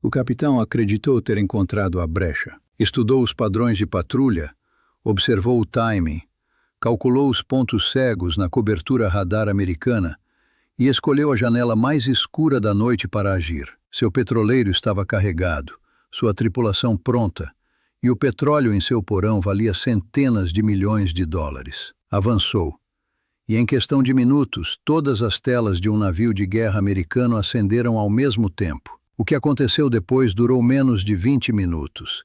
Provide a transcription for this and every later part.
O capitão acreditou ter encontrado a brecha. Estudou os padrões de patrulha, observou o timing, calculou os pontos cegos na cobertura radar americana e escolheu a janela mais escura da noite para agir. Seu petroleiro estava carregado, sua tripulação pronta, e o petróleo em seu porão valia centenas de milhões de dólares. Avançou, e em questão de minutos, todas as telas de um navio de guerra americano acenderam ao mesmo tempo. O que aconteceu depois durou menos de 20 minutos,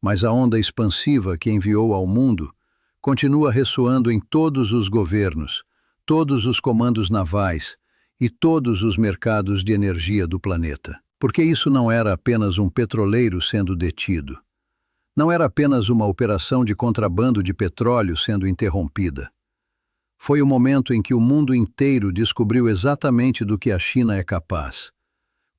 mas a onda expansiva que enviou ao mundo continua ressoando em todos os governos, todos os comandos navais e todos os mercados de energia do planeta. Porque isso não era apenas um petroleiro sendo detido. Não era apenas uma operação de contrabando de petróleo sendo interrompida. Foi o momento em que o mundo inteiro descobriu exatamente do que a China é capaz.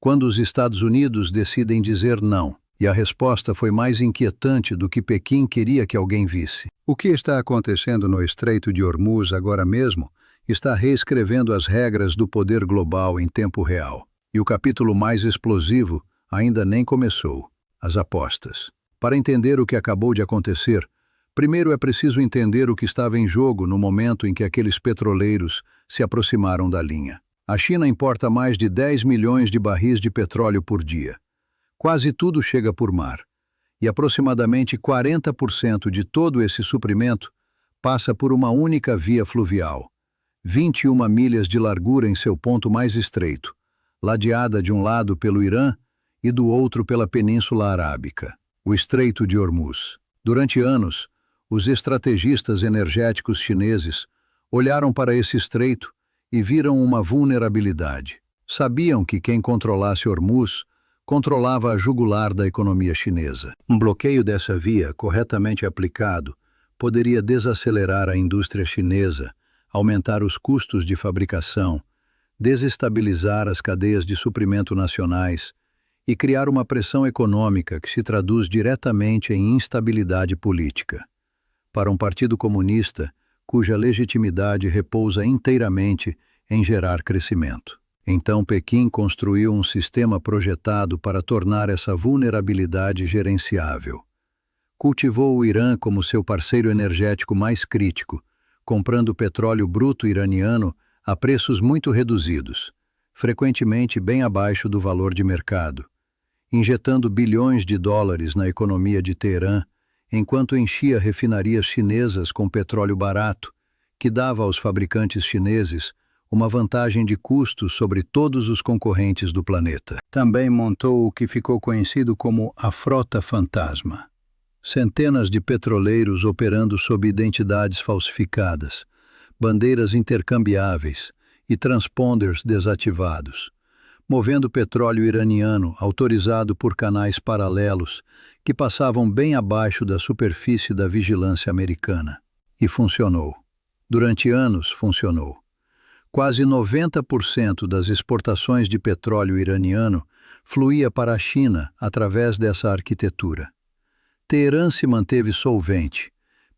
Quando os Estados Unidos decidem dizer não, e a resposta foi mais inquietante do que Pequim queria que alguém visse. O que está acontecendo no Estreito de Hormuz agora mesmo está reescrevendo as regras do poder global em tempo real. E o capítulo mais explosivo ainda nem começou: as apostas. Para entender o que acabou de acontecer, primeiro é preciso entender o que estava em jogo no momento em que aqueles petroleiros se aproximaram da linha. A China importa mais de 10 milhões de barris de petróleo por dia. Quase tudo chega por mar, e aproximadamente 40% de todo esse suprimento passa por uma única via fluvial, 21 milhas de largura em seu ponto mais estreito, ladeada de um lado pelo Irã e do outro pela Península Arábica, o Estreito de Hormuz. Durante anos, os estrategistas energéticos chineses olharam para esse estreito e viram uma vulnerabilidade. Sabiam que quem controlasse Hormuz controlava a jugular da economia chinesa. Um bloqueio dessa via, corretamente aplicado, poderia desacelerar a indústria chinesa, aumentar os custos de fabricação, desestabilizar as cadeias de suprimento nacionais e criar uma pressão econômica que se traduz diretamente em instabilidade política. Para um partido comunista, cuja legitimidade repousa inteiramente em gerar crescimento. Então Pequim construiu um sistema projetado para tornar essa vulnerabilidade gerenciável. Cultivou o Irã como seu parceiro energético mais crítico, comprando petróleo bruto iraniano a preços muito reduzidos, frequentemente bem abaixo do valor de mercado, injetando bilhões de dólares na economia de Teherã, enquanto enchia refinarias chinesas com petróleo barato, que dava aos fabricantes chineses uma vantagem de custo sobre todos os concorrentes do planeta. Também montou o que ficou conhecido como a Frota Fantasma. Centenas de petroleiros operando sob identidades falsificadas, bandeiras intercambiáveis e transponders desativados, movendo petróleo iraniano autorizado por canais paralelos que passavam bem abaixo da superfície da vigilância americana. E funcionou. Durante anos funcionou. Quase 90% das exportações de petróleo iraniano fluía para a China através dessa arquitetura. Teherã se manteve solvente,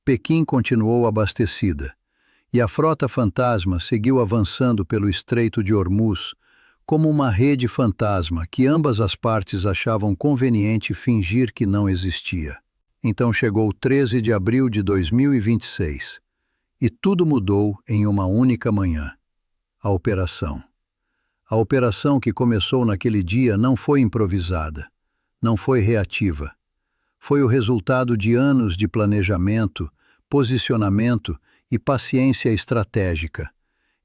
Pequim continuou abastecida, e a Frota Fantasma seguiu avançando pelo Estreito de Hormuz como uma rede fantasma que ambas as partes achavam conveniente fingir que não existia. Então chegou 13 de abril de 2026, e tudo mudou em uma única manhã. A operação. A operação que começou naquele dia não foi improvisada, não foi reativa. Foi o resultado de anos de planejamento, posicionamento e paciência estratégica,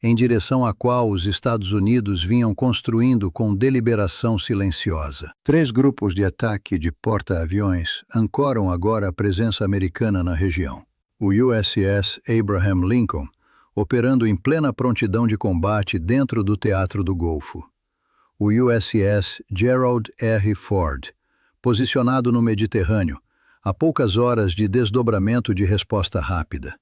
em direção à qual os Estados Unidos vinham construindo com deliberação silenciosa. 3 grupos de ataque de porta-aviões ancoram agora a presença americana na região. O USS Abraham Lincoln, operando em plena prontidão de combate dentro do Teatro do Golfo. O USS Gerald R. Ford, posicionado no Mediterrâneo, a poucas horas de desdobramento de resposta rápida.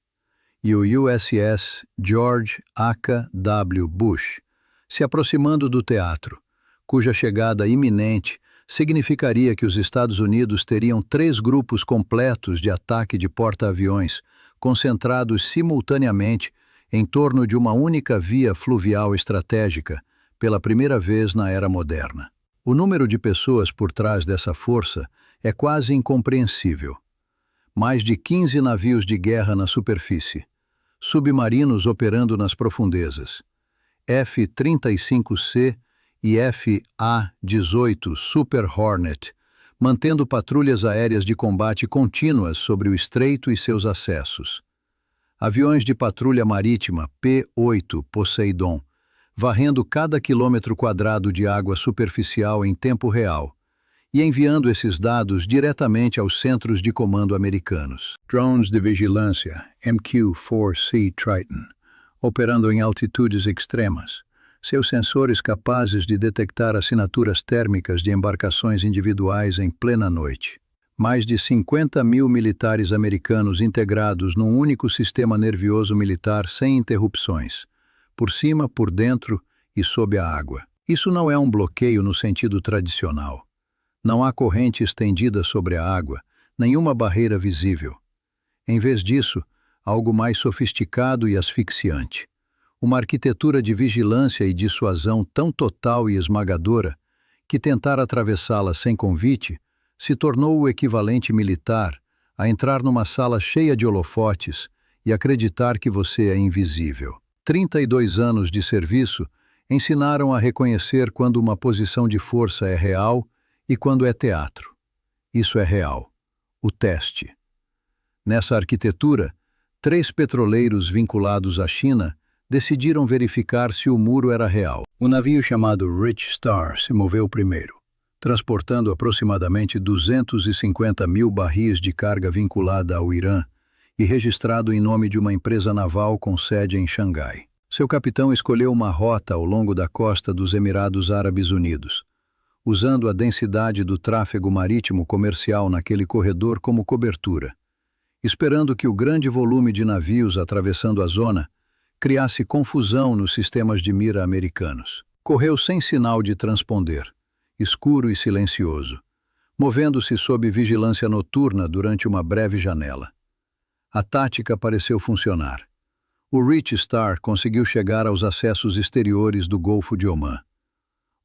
E o USS George H.W. Bush, se aproximando do teatro, cuja chegada iminente significaria que os Estados Unidos teriam 3 grupos completos de ataque de porta-aviões, concentrados simultaneamente em torno de uma única via fluvial estratégica, pela primeira vez na era moderna. O número de pessoas por trás dessa força é quase incompreensível. Mais de 15 navios de guerra na superfície, submarinos operando nas profundezas, F-35C e F-A-18 Super Hornet, mantendo patrulhas aéreas de combate contínuas sobre o estreito e seus acessos. Aviões de patrulha marítima P-8 Poseidon, varrendo cada quilômetro quadrado de água superficial em tempo real e enviando esses dados diretamente aos centros de comando americanos. Drones de vigilância MQ-4C Triton, operando em altitudes extremas, seus sensores capazes de detectar assinaturas térmicas de embarcações individuais em plena noite. Mais de 50 mil militares americanos integrados num único sistema nervioso militar sem interrupções, por cima, por dentro e sob a água. Isso não é um bloqueio no sentido tradicional. Não há corrente estendida sobre a água, nenhuma barreira visível. Em vez disso, algo mais sofisticado e asfixiante. Uma arquitetura de vigilância e dissuasão tão total e esmagadora que tentar atravessá-la sem convite se tornou o equivalente militar a entrar numa sala cheia de holofotes e acreditar que você é invisível. 32 anos de serviço ensinaram a reconhecer quando uma posição de força é real e quando é teatro. Isso é real. O teste. Nessa arquitetura, 3 petroleiros vinculados à China decidiram verificar se o muro era real. O navio chamado Rich Star se moveu primeiro, transportando aproximadamente 250 mil barris de carga vinculada ao Irã e registrado em nome de uma empresa naval com sede em Xangai. Seu capitão escolheu uma rota ao longo da costa dos Emirados Árabes Unidos, usando a densidade do tráfego marítimo comercial naquele corredor como cobertura, esperando que o grande volume de navios atravessando a zona criasse confusão nos sistemas de mira americanos. Correu sem sinal de transponder, escuro e silencioso, movendo-se sob vigilância noturna durante uma breve janela. A tática pareceu funcionar. O Rich Star conseguiu chegar aos acessos exteriores do Golfo de Omã.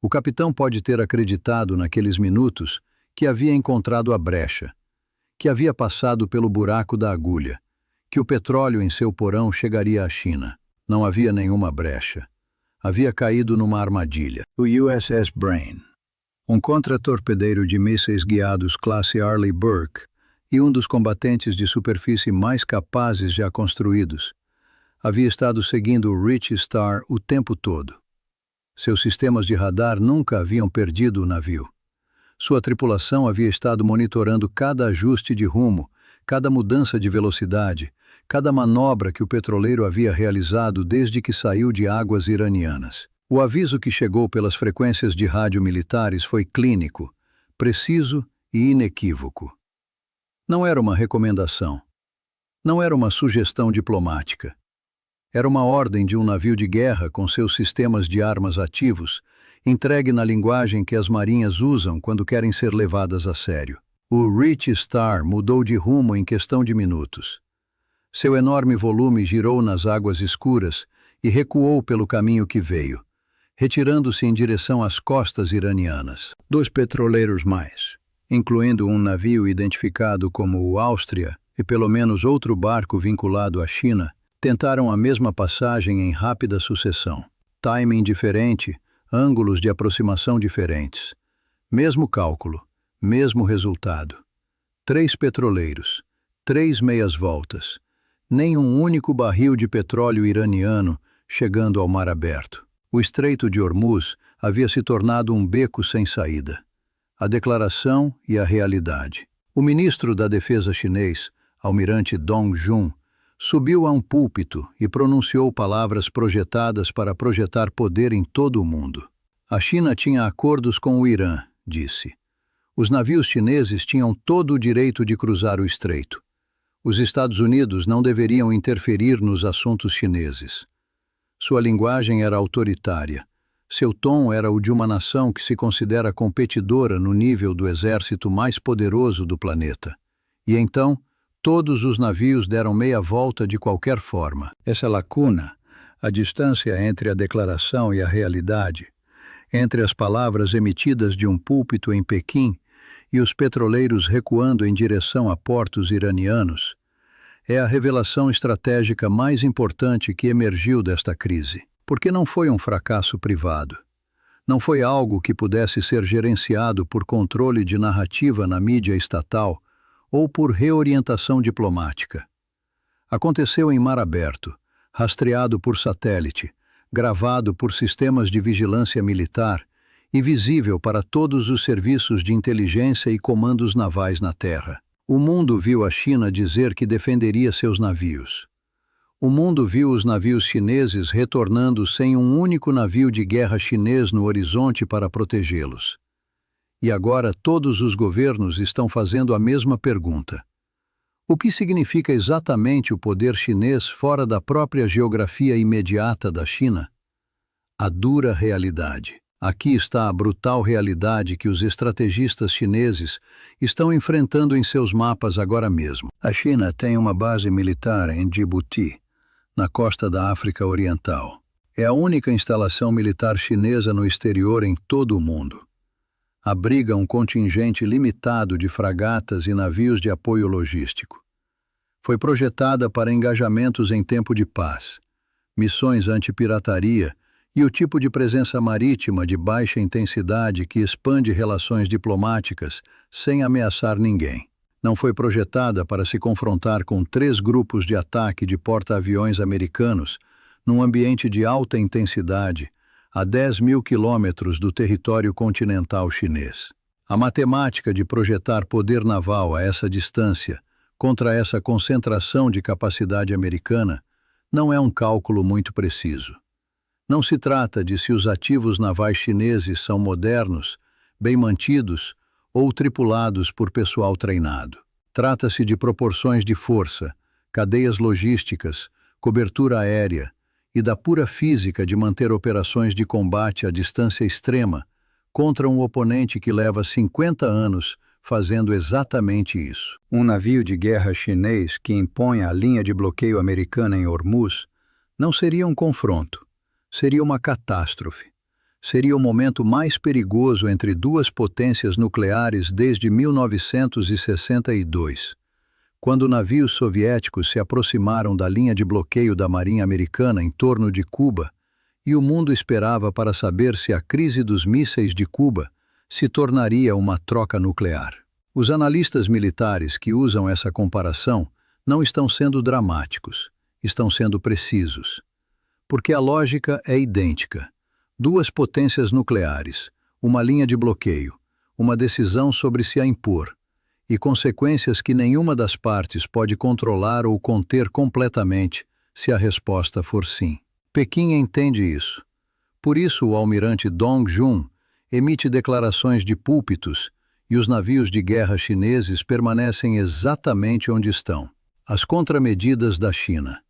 O capitão pode ter acreditado naqueles minutos que havia encontrado a brecha, que havia passado pelo buraco da agulha, que o petróleo em seu porão chegaria à China. Não havia nenhuma brecha. Havia caído numa armadilha. O USS Brain, um contra-torpedeiro de mísseis guiados classe Arleigh Burke, e um dos combatentes de superfície mais capazes já construídos, havia estado seguindo o Rich Star o tempo todo. Seus sistemas de radar nunca haviam perdido o navio. Sua tripulação havia estado monitorando cada ajuste de rumo, cada mudança de velocidade, cada manobra que o petroleiro havia realizado desde que saiu de águas iranianas. O aviso que chegou pelas frequências de rádio militares foi clínico, preciso e inequívoco. Não era uma recomendação. Não era uma sugestão diplomática. Era uma ordem de um navio de guerra com seus sistemas de armas ativos, entregue na linguagem que as marinhas usam quando querem ser levadas a sério. O Rich Star mudou de rumo em questão de minutos. Seu enorme volume girou nas águas escuras e recuou pelo caminho que veio, retirando-se em direção às costas iranianas. 2 petroleiros mais, incluindo um navio identificado como o Áustria e pelo menos outro barco vinculado à China, tentaram a mesma passagem em rápida sucessão. Timing diferente, ângulos de aproximação diferentes. Mesmo cálculo, mesmo resultado. 3 petroleiros, 3 meias voltas. Nem um único barril de petróleo iraniano chegando ao mar aberto. O Estreito de Hormuz havia se tornado um beco sem saída. A declaração e a realidade. O ministro da Defesa chinês, almirante Dong Jun, subiu a um púlpito e pronunciou palavras projetadas para projetar poder em todo o mundo. A China tinha acordos com o Irã, disse. Os navios chineses tinham todo o direito de cruzar o estreito. Os Estados Unidos não deveriam interferir nos assuntos chineses. Sua linguagem era autoritária. Seu tom era o de uma nação que se considera competidora no nível do exército mais poderoso do planeta. E então, todos os navios deram meia volta de qualquer forma. Essa lacuna, a distância entre a declaração e a realidade, Entre as palavras emitidas de um púlpito em Pequim e os petroleiros recuando em direção a portos iranianos, é a revelação estratégica mais importante que emergiu desta crise. Porque não foi um fracasso privado. Não foi algo que pudesse ser gerenciado por controle de narrativa na mídia estatal ou por reorientação diplomática. Aconteceu em mar aberto, rastreado por satélite, gravado por sistemas de vigilância militar e visível para todos os serviços de inteligência e comandos navais na terra. O mundo viu a China dizer que defenderia seus navios. O mundo viu os navios chineses retornando sem um único navio de guerra chinês no horizonte para protegê-los. E agora todos os governos estão fazendo a mesma pergunta. O que significa exatamente o poder chinês fora da própria geografia imediata da China? A dura realidade. Aqui está a brutal realidade que os estrategistas chineses estão enfrentando em seus mapas agora mesmo. A China tem uma base militar em Djibouti, na costa da África Oriental. É a única instalação militar chinesa no exterior em todo o mundo. Abriga um contingente limitado de fragatas e navios de apoio logístico. Foi projetada para engajamentos em tempo de paz, missões antipirataria e o tipo de presença marítima de baixa intensidade que expande relações diplomáticas sem ameaçar ninguém. Não foi projetada para se confrontar com 3 grupos de ataque de porta-aviões americanos num ambiente de alta intensidade a 10.000 quilômetros do território continental chinês. A matemática de projetar poder naval a essa distância contra essa concentração de capacidade americana não é um cálculo muito preciso. Não se trata de se os ativos navais chineses são modernos, bem mantidos ou tripulados por pessoal treinado. Trata-se de proporções de força, cadeias logísticas, cobertura aérea e da pura física de manter operações de combate à distância extrema contra um oponente que leva 50 anos fazendo exatamente isso. Um navio de guerra chinês que impõe a linha de bloqueio americana em Hormuz não seria um confronto. Seria uma catástrofe. Seria o momento mais perigoso entre 2 potências nucleares desde 1962, quando navios soviéticos se aproximaram da linha de bloqueio da Marinha Americana em torno de Cuba, e o mundo esperava para saber se a crise dos mísseis de Cuba se tornaria uma troca nuclear. Os analistas militares que usam essa comparação não estão sendo dramáticos, estão sendo precisos. Porque a lógica é idêntica. 2 potências nucleares, uma linha de bloqueio, uma decisão sobre se a impor, e consequências que nenhuma das partes pode controlar ou conter completamente se a resposta for sim. Pequim entende isso. Por isso o almirante Dong Jun emite declarações de púlpitos e os navios de guerra chineses permanecem exatamente onde estão. As contramedidas da China.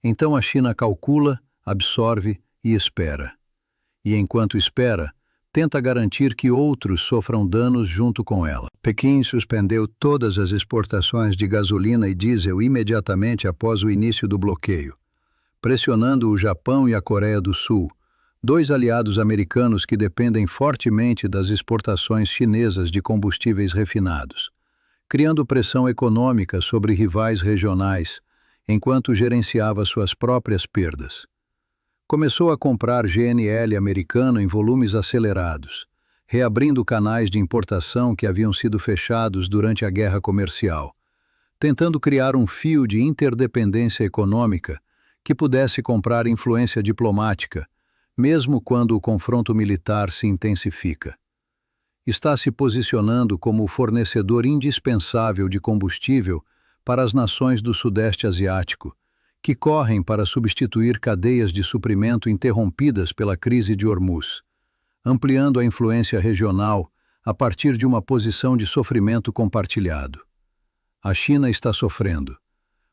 Então a China calcula, absorve e espera. E enquanto espera, tenta garantir que outros sofram danos junto com ela. Pequim suspendeu todas as exportações de gasolina e diesel imediatamente após o início do bloqueio, pressionando o Japão e a Coreia do Sul, 2 aliados americanos que dependem fortemente das exportações chinesas de combustíveis refinados, criando pressão econômica sobre rivais regionais, enquanto gerenciava suas próprias perdas. Começou a comprar GNL americano em volumes acelerados, reabrindo canais de importação que haviam sido fechados durante a guerra comercial, tentando criar um fio de interdependência econômica que pudesse comprar influência diplomática, mesmo quando o confronto militar se intensifica. Está se posicionando como o fornecedor indispensável de combustível para as nações do Sudeste Asiático, que correm para substituir cadeias de suprimento interrompidas pela crise de Hormuz, ampliando a influência regional a partir de uma posição de sofrimento compartilhado. A China está sofrendo,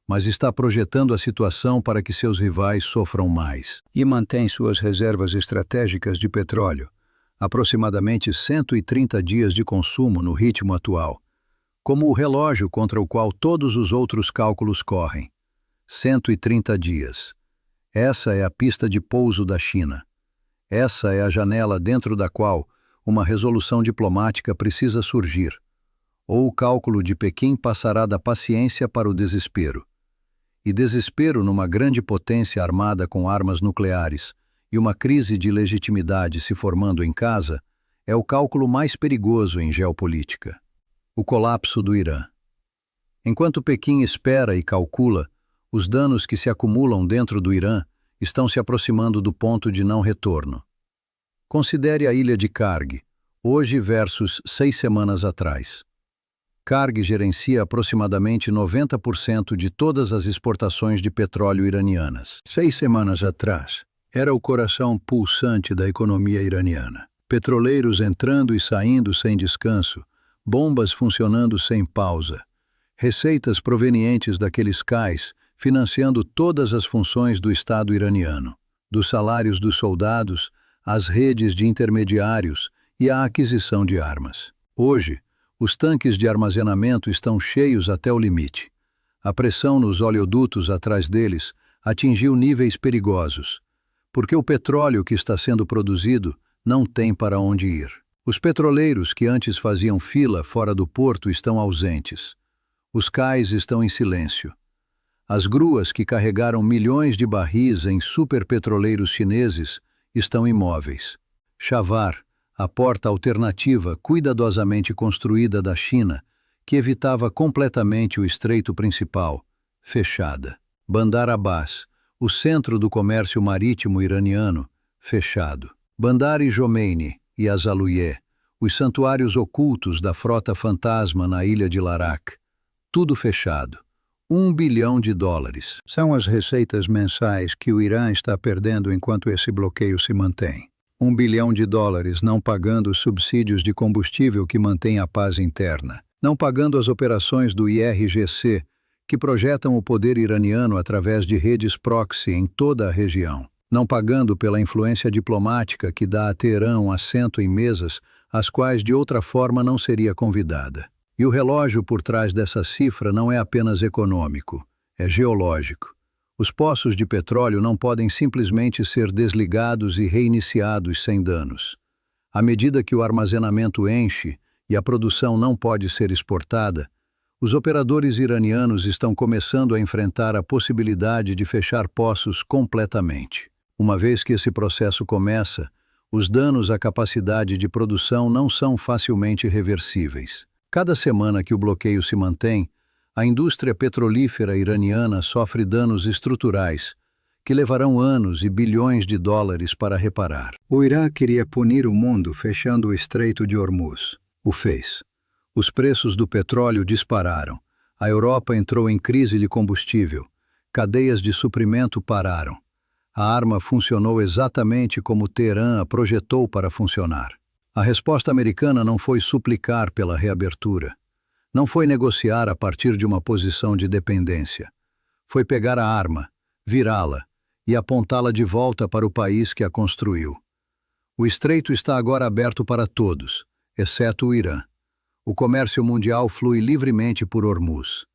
mas está projetando a situação para que seus rivais sofram mais. E mantém suas reservas estratégicas de petróleo, aproximadamente 130 dias de consumo no ritmo atual, como o relógio contra o qual todos os outros cálculos correm. 130 dias. Essa é a pista de pouso da China. Essa é a janela dentro da qual uma resolução diplomática precisa surgir. Ou o cálculo de Pequim passará da paciência para o desespero. E desespero numa grande potência armada com armas nucleares e uma crise de legitimidade se formando em casa é o cálculo mais perigoso em geopolítica. O colapso do Irã. Enquanto Pequim espera e calcula, os danos que se acumulam dentro do Irã estão se aproximando do ponto de não retorno. Considere a ilha de Karg, hoje versus 6 semanas atrás. Karg gerencia aproximadamente 90% de todas as exportações de petróleo iranianas. 6 semanas atrás, era o coração pulsante da economia iraniana. Petroleiros entrando e saindo sem descanso, bombas funcionando sem pausa, receitas provenientes daqueles cais financiando todas as funções do Estado iraniano, dos salários dos soldados, às redes de intermediários e à aquisição de armas. Hoje, os tanques de armazenamento estão cheios até o limite. A pressão nos oleodutos atrás deles atingiu níveis perigosos, porque o petróleo que está sendo produzido não tem para onde ir. Os petroleiros que antes faziam fila fora do porto estão ausentes. Os cais estão em silêncio. As gruas que carregaram milhões de barris em superpetroleiros chineses estão imóveis. Chavar, a porta alternativa cuidadosamente construída da China, que evitava completamente o estreito principal, fechada. Bandar Abbas, o centro do comércio marítimo iraniano, fechado. Bandar e Jomeini e Azaluyeh, os santuários ocultos da frota fantasma na ilha de Larak, tudo fechado. $1 bilhão. São as receitas mensais que o Irã está perdendo enquanto esse bloqueio se mantém. $1 bilhão não pagando os subsídios de combustível que mantém a paz interna, não pagando as operações do IRGC, que projetam o poder iraniano através de redes proxy em toda a região, não pagando pela influência diplomática que dá a Teherã um assento em mesas às quais de outra forma não seria convidada. E o relógio por trás dessa cifra não é apenas econômico, é geológico. Os poços de petróleo não podem simplesmente ser desligados e reiniciados sem danos. À medida que o armazenamento enche e a produção não pode ser exportada, os operadores iranianos estão começando a enfrentar a possibilidade de fechar poços completamente. Uma vez que esse processo começa, os danos à capacidade de produção não são facilmente reversíveis. Cada semana que o bloqueio se mantém, a indústria petrolífera iraniana sofre danos estruturais, que levarão anos e bilhões de dólares para reparar. O Irã queria punir o mundo fechando o Estreito de Hormuz. O fez. Os preços do petróleo dispararam. A Europa entrou em crise de combustível. Cadeias de suprimento pararam. A arma funcionou exatamente como Teherã a projetou para funcionar. A resposta americana não foi suplicar pela reabertura. Não foi negociar a partir de uma posição de dependência. Foi pegar a arma, virá-la e apontá-la de volta para o país que a construiu. O estreito está agora aberto para todos, exceto o Irã. O comércio mundial flui livremente por Hormuz.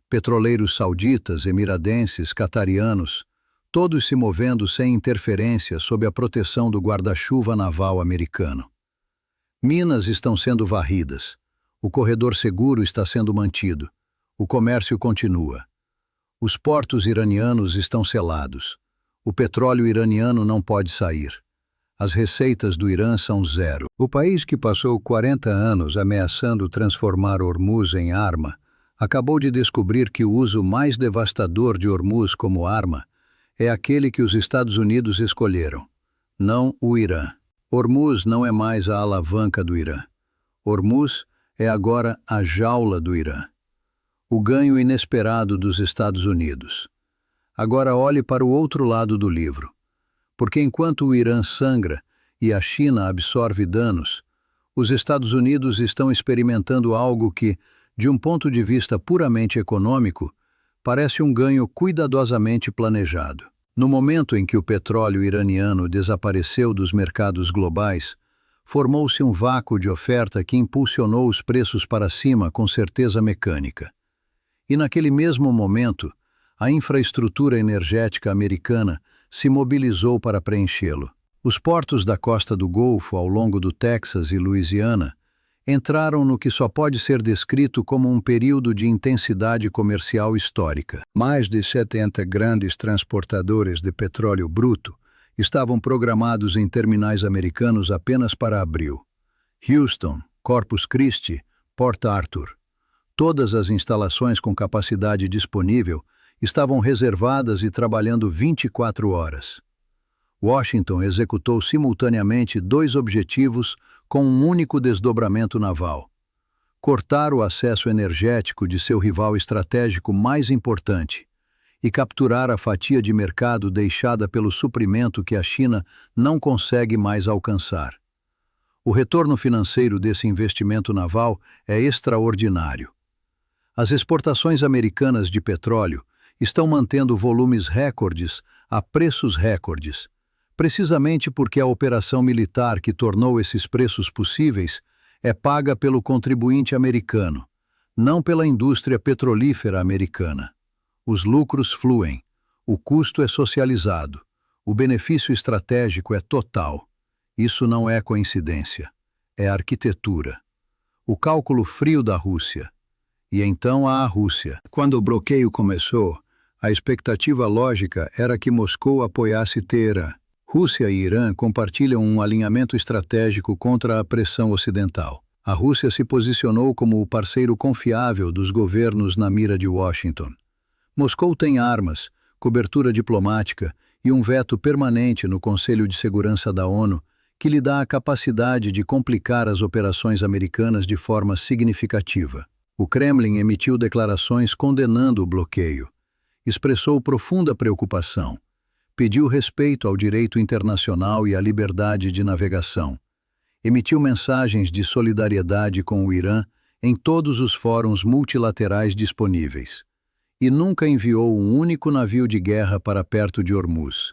Petroleiros sauditas, emiradenses, catarianos, todos se movendo sem interferência sob a proteção do guarda-chuva naval americano. Minas estão sendo varridas. O corredor seguro está sendo mantido. O comércio continua. Os portos iranianos estão selados. O petróleo iraniano não pode sair. As receitas do Irã são zero. O país que passou 40 anos ameaçando transformar Hormuz em arma, acabou de descobrir que o uso mais devastador de Hormuz como arma é aquele que os Estados Unidos escolheram, não o Irã. Hormuz não é mais a alavanca do Irã. Hormuz é agora a jaula do Irã. O ganho inesperado dos Estados Unidos. Agora olhe para o outro lado do livro. Porque enquanto o Irã sangra e a China absorve danos, os Estados Unidos estão experimentando algo que, de um ponto de vista puramente econômico, parece um ganho cuidadosamente planejado. No momento em que o petróleo iraniano desapareceu dos mercados globais, formou-se um vácuo de oferta que impulsionou os preços para cima com certeza mecânica. E naquele mesmo momento, a infraestrutura energética americana se mobilizou para preenchê-lo. Os portos da costa do Golfo, ao longo do Texas e Louisiana, entraram no que só pode ser descrito como um período de intensidade comercial histórica. Mais de 70 grandes transportadores de petróleo bruto estavam programados em terminais americanos apenas para abril. Houston, Corpus Christi, Port Arthur. Todas as instalações com capacidade disponível estavam reservadas e trabalhando 24 horas. Washington executou simultaneamente 2 objetivos com um único desdobramento naval: cortar o acesso energético de seu rival estratégico mais importante e capturar a fatia de mercado deixada pelo suprimento que a China não consegue mais alcançar. O retorno financeiro desse investimento naval é extraordinário. As exportações americanas de petróleo estão mantendo volumes recordes a preços recordes, precisamente porque a operação militar que tornou esses preços possíveis é paga pelo contribuinte americano, não pela indústria petrolífera americana. Os lucros fluem, o custo é socializado, o benefício estratégico é total. Isso não é coincidência, é arquitetura. O cálculo frio da Rússia. E então a Rússia. Quando o bloqueio começou, a expectativa lógica era que Moscou apoiasse Teherã. Rússia e Irã compartilham um alinhamento estratégico contra a pressão ocidental. A Rússia se posicionou como o parceiro confiável dos governos na mira de Washington. Moscou tem armas, cobertura diplomática e um veto permanente no Conselho de Segurança da ONU, que lhe dá a capacidade de complicar as operações americanas de forma significativa. O Kremlin emitiu declarações condenando o bloqueio, expressou profunda preocupação, pediu respeito ao direito internacional e à liberdade de navegação, emitiu mensagens de solidariedade com o Irã em todos os fóruns multilaterais disponíveis e nunca enviou um único navio de guerra para perto de Hormuz.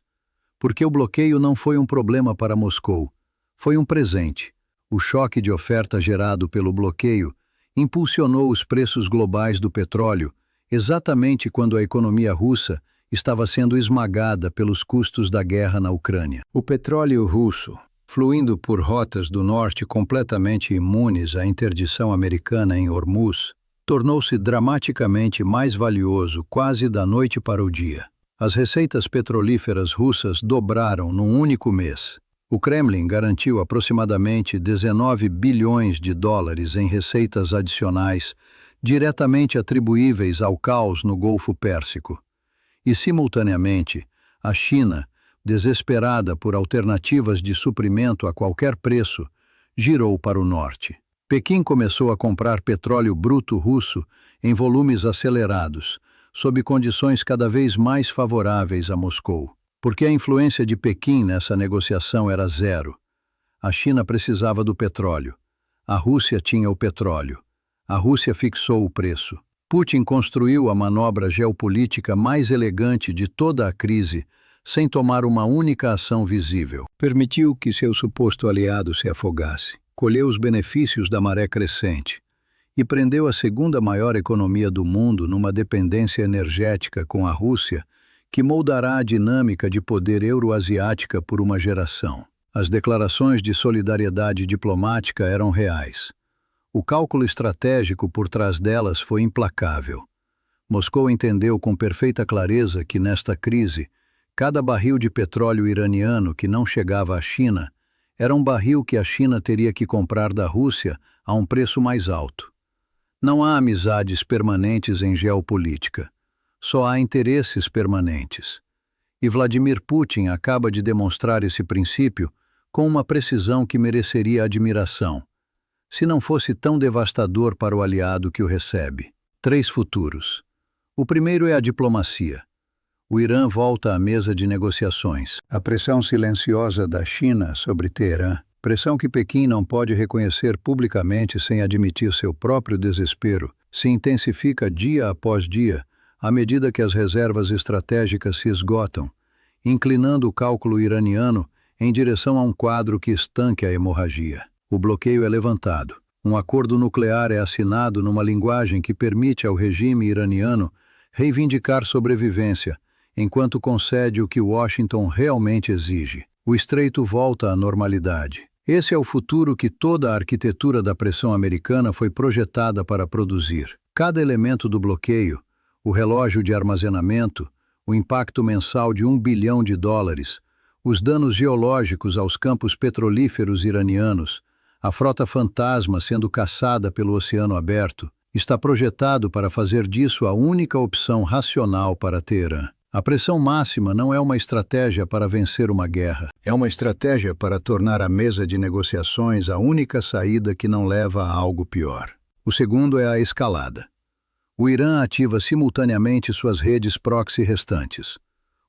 Porque o bloqueio não foi um problema para Moscou, foi um presente. O choque de oferta gerado pelo bloqueio impulsionou os preços globais do petróleo exatamente quando a economia russa estava sendo esmagada pelos custos da guerra na Ucrânia. O petróleo russo, fluindo por rotas do norte completamente imunes à interdição americana em Hormuz, tornou-se dramaticamente mais valioso quase da noite para o dia. As receitas petrolíferas russas dobraram num único mês. O Kremlin garantiu aproximadamente 19 bilhões de dólares em receitas adicionais diretamente atribuíveis ao caos no Golfo Pérsico. E, simultaneamente, a China, desesperada por alternativas de suprimento a qualquer preço, girou para o norte. Pequim começou a comprar petróleo bruto russo em volumes acelerados, sob condições cada vez mais favoráveis a Moscou. Porque a influência de Pequim nessa negociação era zero. A China precisava do petróleo. A Rússia tinha o petróleo. A Rússia fixou o preço. Putin construiu a manobra geopolítica mais elegante de toda a crise, sem tomar uma única ação visível. Permitiu que seu suposto aliado se afogasse, colheu os benefícios da maré crescente e prendeu a segunda maior economia do mundo numa dependência energética com a Rússia, que moldará a dinâmica de poder euroasiática por uma geração. As declarações de solidariedade diplomática eram reais. O cálculo estratégico por trás delas foi implacável. Moscou entendeu com perfeita clareza que, nesta crise, cada barril de petróleo iraniano que não chegava à China era um barril que a China teria que comprar da Rússia a um preço mais alto. Não há amizades permanentes em geopolítica. Só há interesses permanentes. E Vladimir Putin acaba de demonstrar esse princípio com uma precisão que mereceria admiração, se não fosse tão devastador para o aliado que o recebe. 3 futuros. O primeiro é a diplomacia. O Irã volta à mesa de negociações. A pressão silenciosa da China sobre Teherã, pressão que Pequim não pode reconhecer publicamente sem admitir seu próprio desespero, se intensifica dia após dia, à medida que as reservas estratégicas se esgotam, inclinando o cálculo iraniano em direção a um quadro que estanque a hemorragia. O bloqueio é levantado. Um acordo nuclear é assinado numa linguagem que permite ao regime iraniano reivindicar sobrevivência, enquanto concede o que Washington realmente exige. O estreito volta à normalidade. Esse é o futuro que toda a arquitetura da pressão americana foi projetada para produzir. Cada elemento do bloqueio, o relógio de armazenamento, o impacto mensal de US$ 1 bilhão, os danos geológicos aos campos petrolíferos iranianos, a frota fantasma sendo caçada pelo oceano aberto, está projetado para fazer disso a única opção racional para Teherã. A pressão máxima não é uma estratégia para vencer uma guerra. É uma estratégia para tornar a mesa de negociações a única saída que não leva a algo pior. O segundo é a escalada. O Irã ativa simultaneamente suas redes proxy restantes.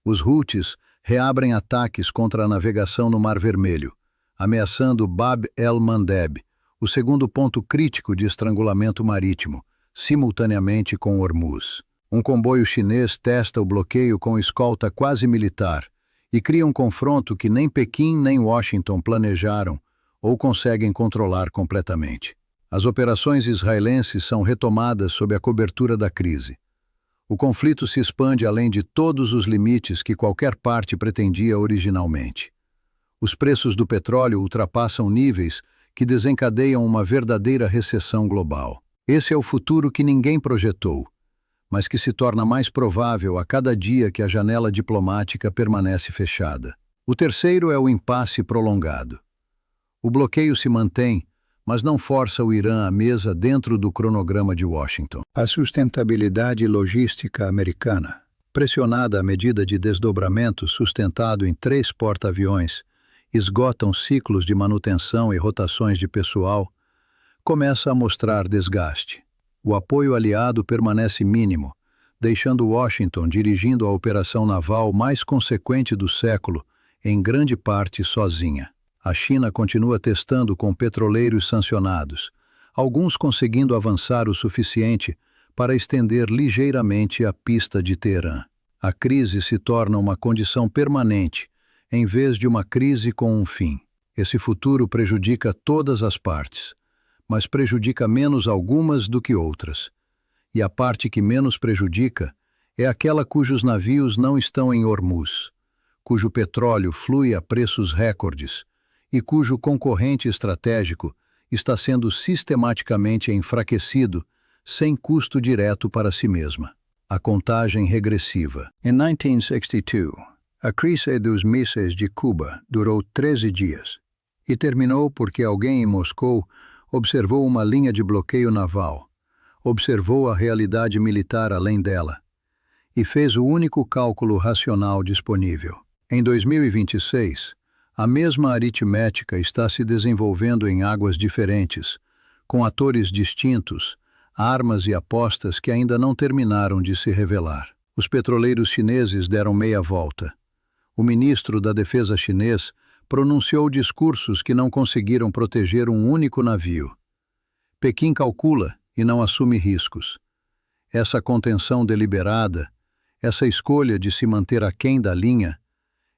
Os Houthis reabrem ataques contra a navegação no Mar Vermelho, ameaçando Bab el-Mandeb, o segundo ponto crítico de estrangulamento marítimo, simultaneamente com Hormuz. Um comboio chinês testa o bloqueio com escolta quase militar e cria um confronto que nem Pequim nem Washington planejaram ou conseguem controlar completamente. As operações israelenses são retomadas sob a cobertura da crise. O conflito se expande além de todos os limites que qualquer parte pretendia originalmente. Os preços do petróleo ultrapassam níveis que desencadeiam uma verdadeira recessão global. Esse é o futuro que ninguém projetou, mas que se torna mais provável a cada dia que a janela diplomática permanece fechada. O terceiro é o impasse prolongado. O bloqueio se mantém, mas não força o Irã à mesa dentro do cronograma de Washington. A sustentabilidade logística americana, pressionada à medida de desdobramento sustentado em 3 porta-aviões, esgotam ciclos de manutenção e rotações de pessoal, começa a mostrar desgaste. O apoio aliado permanece mínimo, deixando Washington dirigindo a operação naval mais consequente do século, em grande parte sozinha. A China continua testando com petroleiros sancionados, alguns conseguindo avançar o suficiente para estender ligeiramente a pista de Teherã. A crise se torna uma condição permanente, em vez de uma crise com um fim. Esse futuro prejudica todas as partes, mas prejudica menos algumas do que outras. E a parte que menos prejudica é aquela cujos navios não estão em Hormuz, cujo petróleo flui a preços recordes e cujo concorrente estratégico está sendo sistematicamente enfraquecido sem custo direto para si mesma. A contagem regressiva. Em 1962, a crise dos mísseis de Cuba durou 13 dias e terminou porque alguém em Moscou observou uma linha de bloqueio naval, observou a realidade militar além dela e fez o único cálculo racional disponível. Em 2026, a mesma aritmética está se desenvolvendo em águas diferentes, com atores distintos, armas e apostas que ainda não terminaram de se revelar. Os petroleiros chineses deram meia volta. O ministro da Defesa chinês pronunciou discursos que não conseguiram proteger um único navio. Pequim calcula e não assume riscos. Essa contenção deliberada, essa escolha de se manter aquém da linha,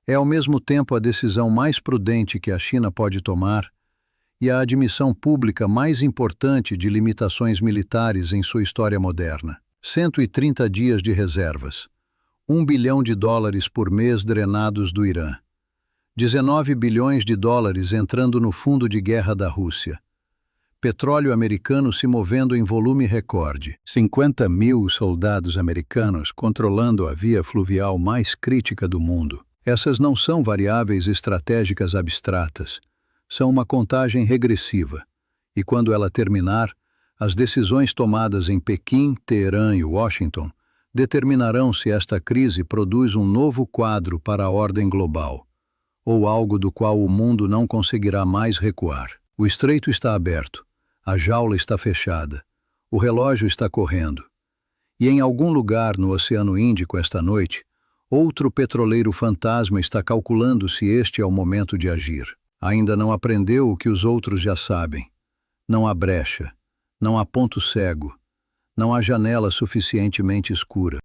é ao mesmo tempo a decisão mais prudente que a China pode tomar e a admissão pública mais importante de limitações militares em sua história moderna. 130 dias de reservas. US$ 1 bilhão por mês drenados do Irã. 19 bilhões de dólares entrando no fundo de guerra da Rússia. Petróleo americano se movendo em volume recorde. 50 mil soldados americanos controlando a via fluvial mais crítica do mundo. Essas não são variáveis estratégicas abstratas. São uma contagem regressiva. E quando ela terminar, as decisões tomadas em Pequim, Teherã e Washington determinarão se esta crise produz um novo quadro para a ordem global, ou algo do qual o mundo não conseguirá mais recuar. O estreito está aberto, a jaula está fechada, o relógio está correndo. E em algum lugar no Oceano Índico esta noite, outro petroleiro fantasma está calculando se este é o momento de agir. Ainda não aprendeu o que os outros já sabem. Não há brecha, não há ponto cego, não há janela suficientemente escura.